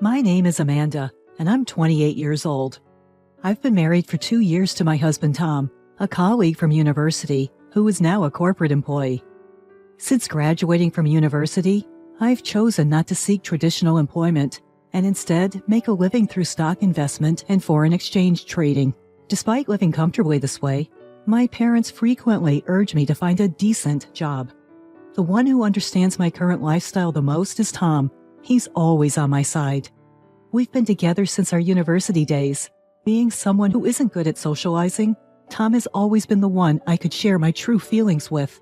My name is Amanda, and I'm 28 years old. I've been married for 2 years to my husband Tom, a colleague from university who is now a corporate employee. Since graduating from university, I've chosen not to seek traditional employment and instead make a living through stock investment and foreign exchange trading. Despite living comfortably this way, my parents frequently urge me to find a decent job. The one who understands my current lifestyle the most is Tom. He's always on my side. We've been together since our university days. Being someone who isn't good at socializing, Tom has always been the one I could share my true feelings with.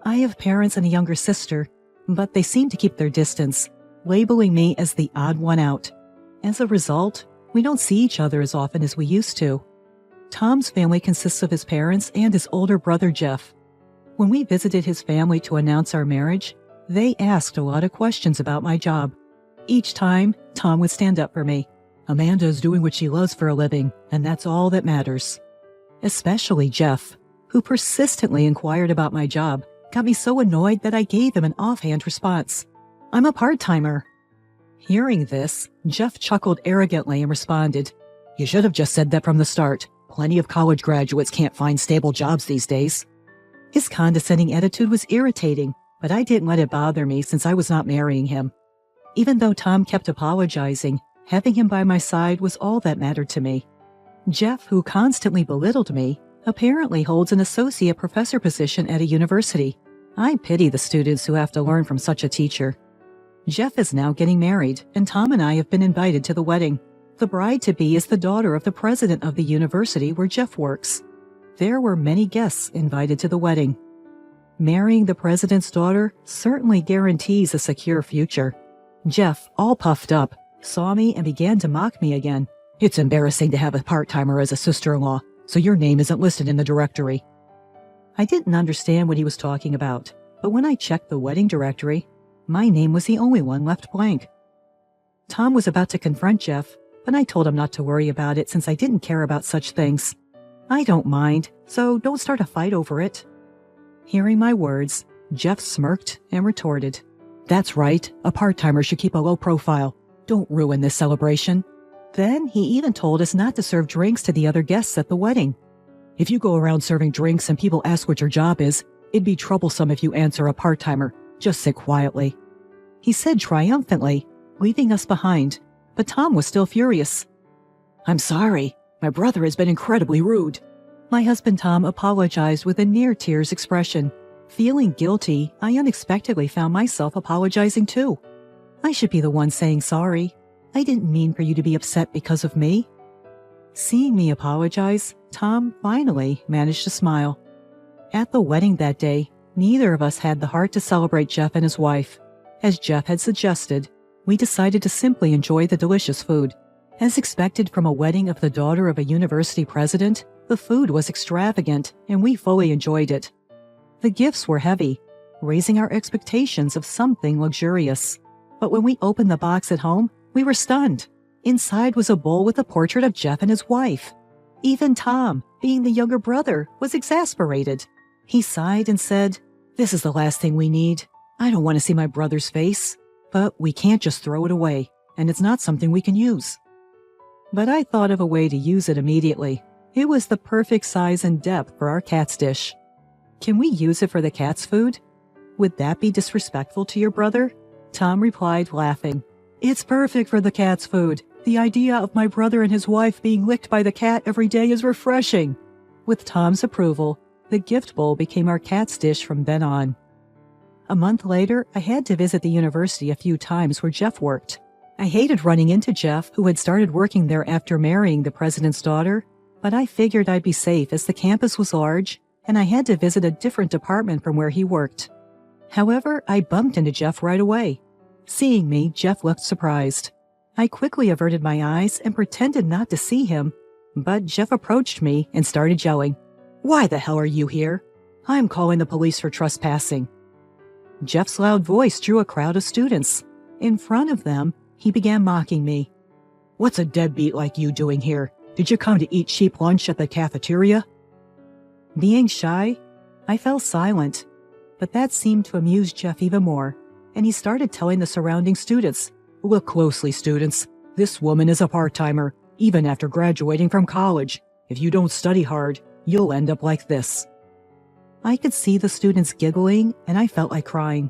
I have parents and a younger sister, but they seem to keep their distance, labeling me as the odd one out. As a result, we don't see each other as often as we used to. Tom's family consists of his parents and his older brother Jeff. When we visited his family to announce our marriage, they asked a lot of questions about my job. Each time, Tom would stand up for me. Amanda is doing what she loves for a living, and that's all that matters. Especially Jeff, who persistently inquired about my job, got me so annoyed that I gave him an offhand response. I'm a part-timer. Hearing this, Jeff chuckled arrogantly and responded, You should have just said that from the start. Plenty of college graduates can't find stable jobs these days. His condescending attitude was irritating, but I didn't let it bother me since I was not marrying him. Even though Tom kept apologizing, having him by my side was all that mattered to me. Jeff, who constantly belittled me, apparently holds an associate professor position at a university. I pity the students who have to learn from such a teacher. Jeff is now getting married, and Tom and I have been invited to the wedding. The bride-to-be is the daughter of the president of the university where Jeff works. There were many guests invited to the wedding. Marrying the president's daughter certainly guarantees a secure future. Jeff, all puffed up, saw me and began to mock me again. It's embarrassing to have a part-timer as a sister-in-law, so your name isn't listed in the directory. I didn't understand what he was talking about, but when I checked the wedding directory, my name was the only one left blank. Tom was about to confront Jeff, but I told him not to worry about it since I didn't care about such things. I don't mind, so don't start a fight over it. Hearing my words, Jeff smirked and retorted, That's right, a part-timer should keep a low profile. Don't ruin this celebration. Then he even told us not to serve drinks to the other guests at the wedding. If you go around serving drinks and people ask what your job is, it'd be troublesome if you answer a part-timer. Just sit quietly. He said triumphantly, leaving us behind, but Tom was still furious. I'm sorry. My brother has been incredibly rude. My husband Tom apologized with a near-tears expression. Feeling guilty, I unexpectedly found myself apologizing too. I should be the one saying sorry. I didn't mean for you to be upset because of me. Seeing me apologize, Tom finally managed to smile. At the wedding that day, neither of us had the heart to celebrate Jeff and his wife. As Jeff had suggested, we decided to simply enjoy the delicious food. As expected from a wedding of the daughter of a university president, the food was extravagant and we fully enjoyed it. The gifts were heavy, raising our expectations of something luxurious. But when we opened the box at home, we were stunned. Inside was a bowl with a portrait of Jeff and his wife. Even Tom, being the younger brother, was exasperated. He sighed and said, This is the last thing we need. I don't want to see my brother's face. But we can't just throw it away, and it's not something we can use. But I thought of a way to use it immediately. It was the perfect size and depth for our cat's dish. Can we use it for the cat's food? Would that be disrespectful to your brother? Tom replied, laughing. It's perfect for the cat's food. The idea of my brother and his wife being licked by the cat every day is refreshing. With Tom's approval, the gift bowl became our cat's dish from then on. A month later, I had to visit the university a few times where Jeff worked. I hated running into Jeff, who had started working there after marrying the president's daughter, but I figured I'd be safe as the campus was large, and I had to visit a different department from where he worked. However, I bumped into Jeff right away. Seeing me, Jeff looked surprised. I quickly averted my eyes and pretended not to see him, but Jeff approached me and started yelling, Why the hell are you here? I'm calling the police for trespassing. Jeff's loud voice drew a crowd of students. In front of them, he began mocking me. What's a deadbeat like you doing here? Did you come to eat cheap lunch at the cafeteria? Being shy, I fell silent, but that seemed to amuse Jeff even more, and he started telling the surrounding students, Look closely, students. This woman is a part-timer, even after graduating from college. If you don't study hard, you'll end up like this." I could see the students giggling, and I felt like crying.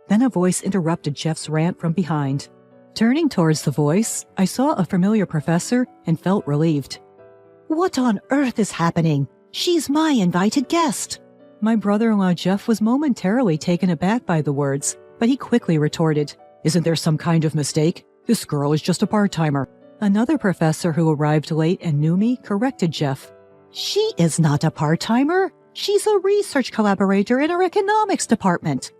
Then a voice interrupted Jeff's rant from behind. Turning towards the voice, I saw a familiar professor and felt relieved. "What on earth is happening? She's my invited guest." My brother-in-law Jeff was momentarily taken aback by the words, but he quickly retorted, "Isn't there some kind of mistake? This girl is just a part-timer." Another professor who arrived late and knew me corrected Jeff. "She is not a part-timer. She's a research collaborator in our economics department."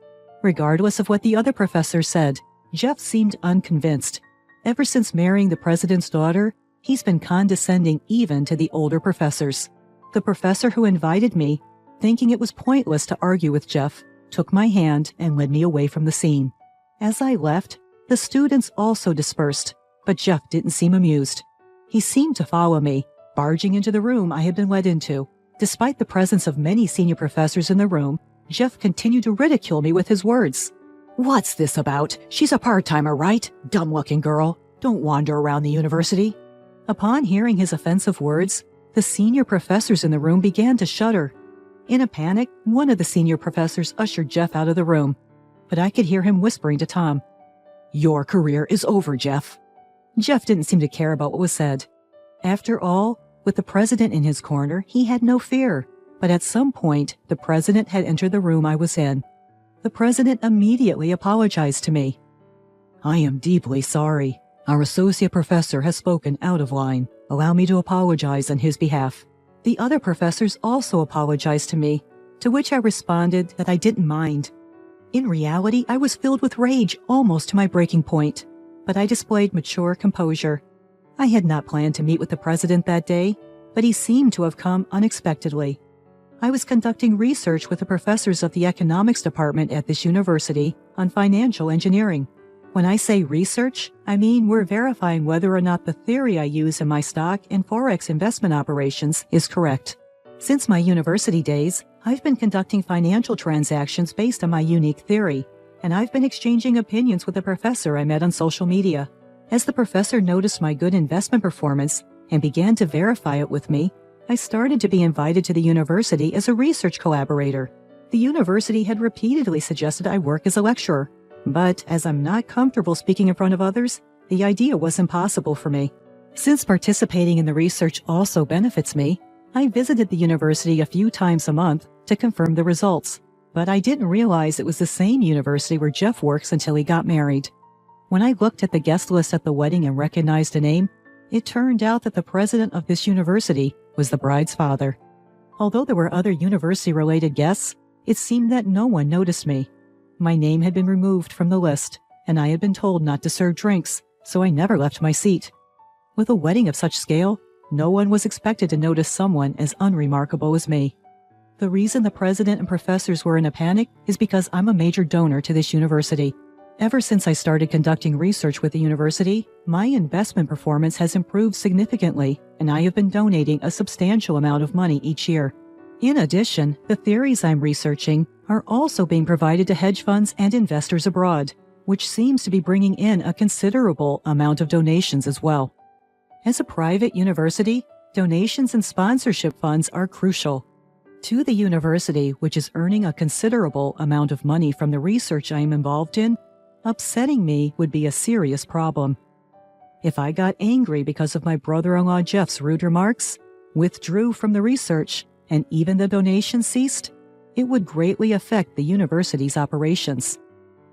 Regardless of what the other professor said, Jeff seemed unconvinced. Ever since marrying the president's daughter, he's been condescending even to the older professors. The professor who invited me, thinking it was pointless to argue with Jeff, took my hand and led me away from the scene. As I left, the students also dispersed, but Jeff didn't seem amused. He seemed to follow me, barging into the room I had been led into. Despite the presence of many senior professors in the room, Jeff continued to ridicule me with his words. "What's this about? She's a part-timer, right? Dumb-looking girl. Don't wander around the university." Upon hearing his offensive words, the senior professors in the room began to shudder. In a panic, one of the senior professors ushered Jeff out of the room, but I could hear him whispering to Tom, "Your career is over, Jeff." Jeff didn't seem to care about what was said. After all, with the president in his corner, he had no fear. But at some point, the president had entered the room I was in. The president immediately apologized to me. "I am deeply sorry. Our associate professor has spoken out of line. Allow me to apologize on his behalf." The other professors also apologized to me, to which I responded that I didn't mind. In reality, I was filled with rage almost to my breaking point, but I displayed mature composure. I had not planned to meet with the president that day, but he seemed to have come unexpectedly. I was conducting research with the professors of the economics department at this university on financial engineering. When I say research, I mean we're verifying whether or not the theory I use in my stock and Forex investment operations is correct. Since my university days, I've been conducting financial transactions based on my unique theory, and I've been exchanging opinions with a professor I met on social media. As the professor noticed my good investment performance and began to verify it with me, I started to be invited to the university as a research collaborator. The university had repeatedly suggested I work as a lecturer, but as I'm not comfortable speaking in front of others, the idea was impossible for me. Since participating in the research also benefits me, I visited the university a few times a month to confirm the results, but I didn't realize it was the same university where Jeff works until he got married. When I looked at the guest list at the wedding and recognized a name, it turned out that the president of this university was the bride's father. Although there were other university-related guests, it seemed that no one noticed me. My name had been removed from the list, and I had been told not to serve drinks, so I never left my seat. With a wedding of such scale, no one was expected to notice someone as unremarkable as me. The reason the president and professors were in a panic is because I'm a major donor to this university. Ever since I started conducting research with the university, my investment performance has improved significantly, and I have been donating a substantial amount of money each year. In addition, the theories I'm researching are also being provided to hedge funds and investors abroad, which seems to be bringing in a considerable amount of donations as well. As a private university, donations and sponsorship funds are crucial. To the university, which is earning a considerable amount of money from the research I am involved in, upsetting me would be a serious problem. If I got angry because of my brother-in-law Jeff's rude remarks, withdrew from the research, and even the donations ceased, it would greatly affect the university's operations.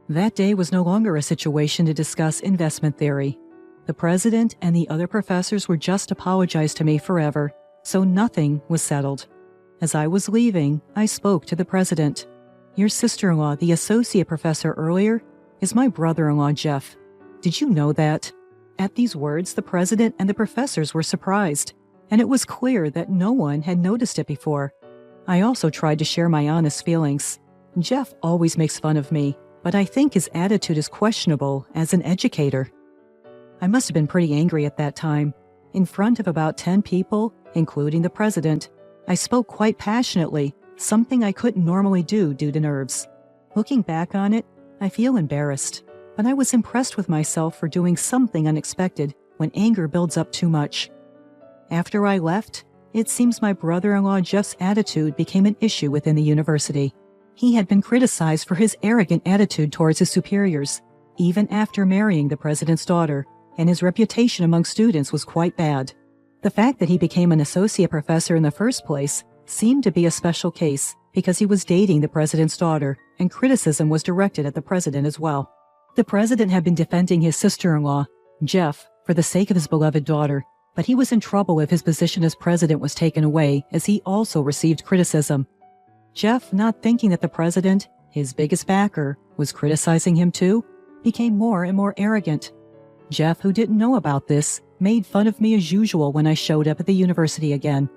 That day was no longer a situation to discuss investment theory. The president and the other professors were just apologized to me forever, so nothing was settled. As I was leaving, I spoke to the president. "Your sister-in-law, the associate professor earlier, is my brother-in-law Jeff. Did you know that?" At these words, the president and the professors were surprised, and it was clear that no one had noticed it before. I also tried to share my honest feelings. Jeff always makes fun of me, but I think his attitude is questionable as an educator. I must have been pretty angry at that time. In front of about 10 people, including the president, I spoke quite passionately, something I couldn't normally do due to nerves. Looking back on it, I feel embarrassed, but I was impressed with myself for doing something unexpected when anger builds up too much. After I left, it seems my brother-in-law Jeff's attitude became an issue within the university. He had been criticized for his arrogant attitude towards his superiors, even after marrying the president's daughter, and his reputation among students was quite bad. The fact that he became an associate professor in the first place seemed to be a special case because he was dating the president's daughter, and criticism was directed at the president as well. The president had been defending his sister-in-law, Jeff, for the sake of his beloved daughter, but he was in trouble if his position as president was taken away, as he also received criticism. Jeff, not thinking that the president, his biggest backer, was criticizing him too, became more and more arrogant. Jeff, who didn't know about this, made fun of me as usual when I showed up at the university again.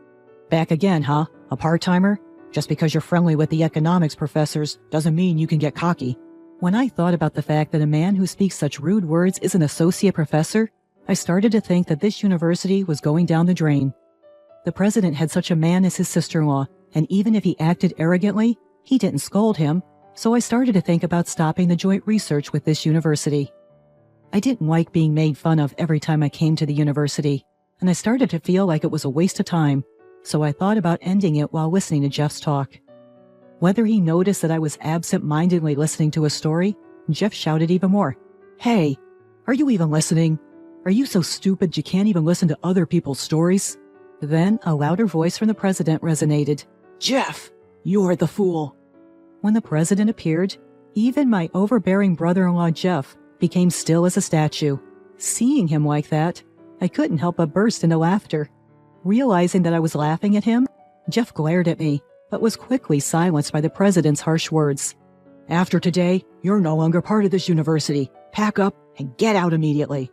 Back again, huh? A part-timer? Just because you're friendly with the economics professors doesn't mean you can get cocky. When I thought about the fact that a man who speaks such rude words is an associate professor, I started to think that this university was going down the drain. The president had such a man as his sister-in-law, and even if he acted arrogantly, he didn't scold him, so I started to think about stopping the joint research with this university. I didn't like being made fun of every time I came to the university, and I started to feel like it was a waste of time, so I thought about ending it while listening to Jeff's talk. Whether he noticed that I was absent-mindedly listening to a story, Jeff shouted even more. "Hey, are you even listening? Are you so stupid you can't even listen to other people's stories?" Then a louder voice from the president resonated. "Jeff, you're the fool." When the president appeared, even my overbearing brother-in-law Jeff became still as a statue. Seeing him like that, I couldn't help but burst into laughter. Realizing that I was laughing at him, Jeff glared at me, but was quickly silenced by the president's harsh words. "After today, you're no longer part of this university. Pack up and get out immediately."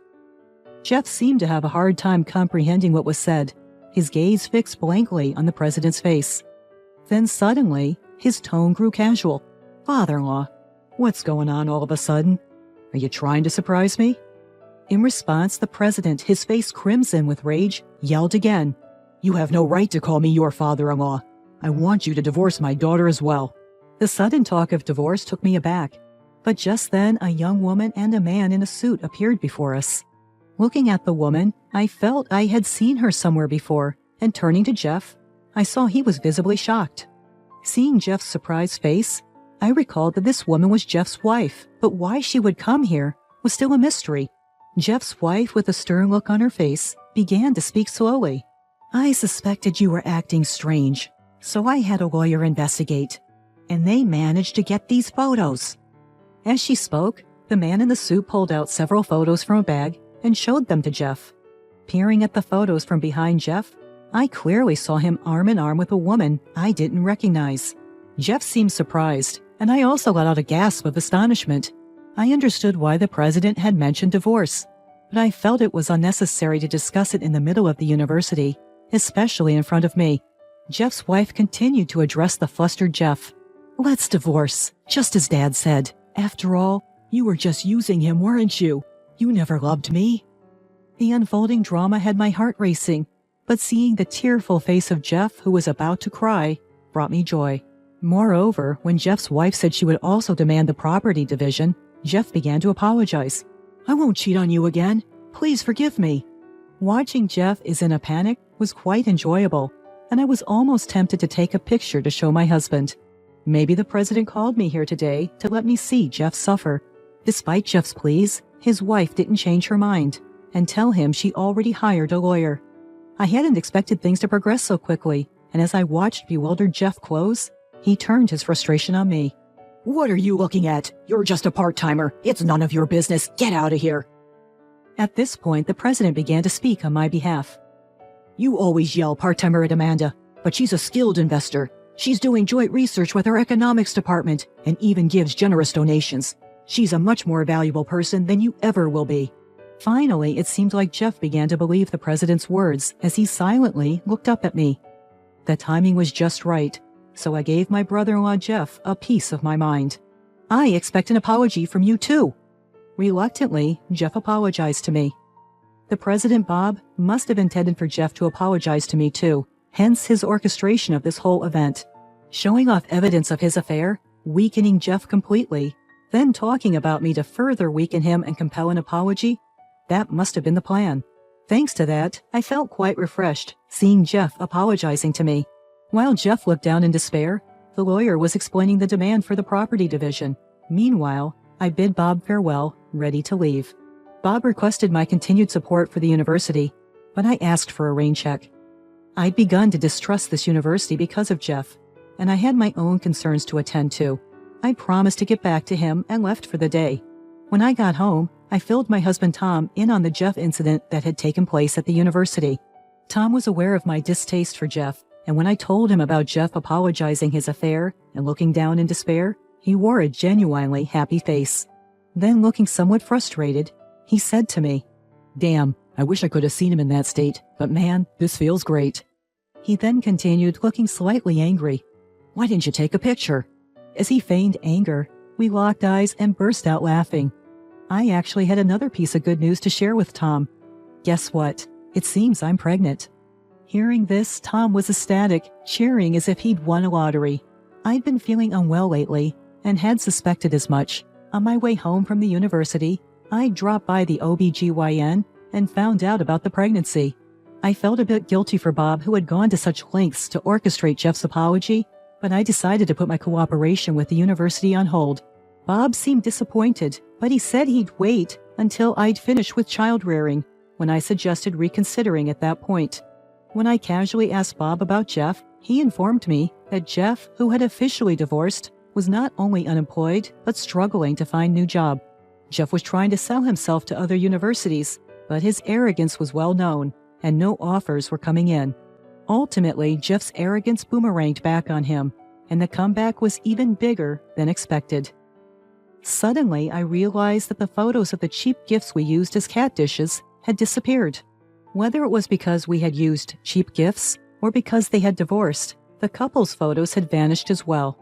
Jeff seemed to have a hard time comprehending what was said, his gaze fixed blankly on the president's face. Then suddenly, his tone grew casual. "Father-in-law, what's going on all of a sudden? Are you trying to surprise me?" In response, the president, his face crimson with rage, yelled again. "You have no right to call me your father-in-law. I want you to divorce my daughter as well." The sudden talk of divorce took me aback, but just then a young woman and a man in a suit appeared before us. Looking at the woman, I felt I had seen her somewhere before, and turning to Jeff, I saw he was visibly shocked. Seeing Jeff's surprised face, I recalled that this woman was Jeff's wife, but why she would come here was still a mystery. Jeff's wife, with a stern look on her face, began to speak slowly. "I suspected you were acting strange, so I had a lawyer investigate, and they managed to get these photos." As she spoke, the man in the suit pulled out several photos from a bag and showed them to Jeff. Peering at the photos from behind Jeff, I clearly saw him arm in arm with a woman I didn't recognize. Jeff seemed surprised, and I also let out a gasp of astonishment. I understood why the president had mentioned divorce, but I felt it was unnecessary to discuss it in the middle of the university, especially in front of me. Jeff's wife continued to address the flustered Jeff. "Let's divorce, just as Dad said. After all, you were just using him, weren't you? You never loved me." The unfolding drama had my heart racing, but seeing the tearful face of Jeff, who was about to cry, brought me joy. Moreover, when Jeff's wife said she would also demand the property division, Jeff began to apologize. "I won't cheat on you again. Please forgive me." Watching Jeff is in a panic was quite enjoyable, and I was almost tempted to take a picture to show my husband. Maybe the president called me here today to let me see Jeff suffer. Despite Jeff's pleas, his wife didn't change her mind and tell him she already hired a lawyer. I hadn't expected things to progress so quickly, and as I watched bewildered Jeff close, he turned his frustration on me. "What are you looking at? You're just a part-timer. It's none of your business. Get out of here." At this point, the president began to speak on my behalf. "You always yell part-timer at Amanda, but she's a skilled investor. She's doing joint research with our economics department and even gives generous donations. She's a much more valuable person than you ever will be." Finally, it seemed like Jeff began to believe the president's words as he silently looked up at me. The timing was just right, so I gave my brother-in-law Jeff a piece of my mind. "I expect an apology from you too." Reluctantly, Jeff apologized to me. The President Bob must have intended for Jeff to apologize to me too, hence his orchestration of this whole event. Showing off evidence of his affair, weakening Jeff completely, then talking about me to further weaken him and compel an apology. That must have been the plan. Thanks to that, I felt quite refreshed, seeing Jeff apologizing to me. While Jeff looked down in despair, the lawyer was explaining the demand for the property division. Meanwhile, I bid Bob farewell, ready to leave. Bob requested my continued support for the university, but I asked for a rain check. I'd begun to distrust this university because of Jeff, and I had my own concerns to attend to. I promised to get back to him and left for the day. When I got home, I filled my husband Tom in on the Jeff incident that had taken place at the university. Tom was aware of my distaste for Jeff, and when I told him about Jeff apologizing his affair and looking down in despair, he wore a genuinely happy face. Then, looking somewhat frustrated, he said to me, "Damn, I wish I could have seen him in that state, but man, this feels great." He then continued, looking slightly angry. "Why didn't you take a picture?" As he feigned anger, we locked eyes and burst out laughing. I actually had another piece of good news to share with Tom. Guess what? It seems I'm pregnant. Hearing this, Tom was ecstatic, cheering as if he'd won a lottery. I'd been feeling unwell lately and had suspected as much. On my way home from the university, I dropped by the OBGYN and found out about the pregnancy. I felt a bit guilty for Bob, who had gone to such lengths to orchestrate Jeff's apology, but I decided to put my cooperation with the university on hold. Bob seemed disappointed, but he said he'd wait until I'd finished with child rearing, when I suggested reconsidering at that point. When I casually asked Bob about Jeff, he informed me that Jeff, who had officially divorced, was not only unemployed, but struggling to find a new job. Jeff was trying to sell himself to other universities, but his arrogance was well known, and no offers were coming in. Ultimately, Jeff's arrogance boomeranged back on him, and the comeback was even bigger than expected. Suddenly, I realized that the photos of the cheap gifts we used as cat dishes had disappeared. Whether it was because we had used cheap gifts or because they had divorced, the couple's photos had vanished as well.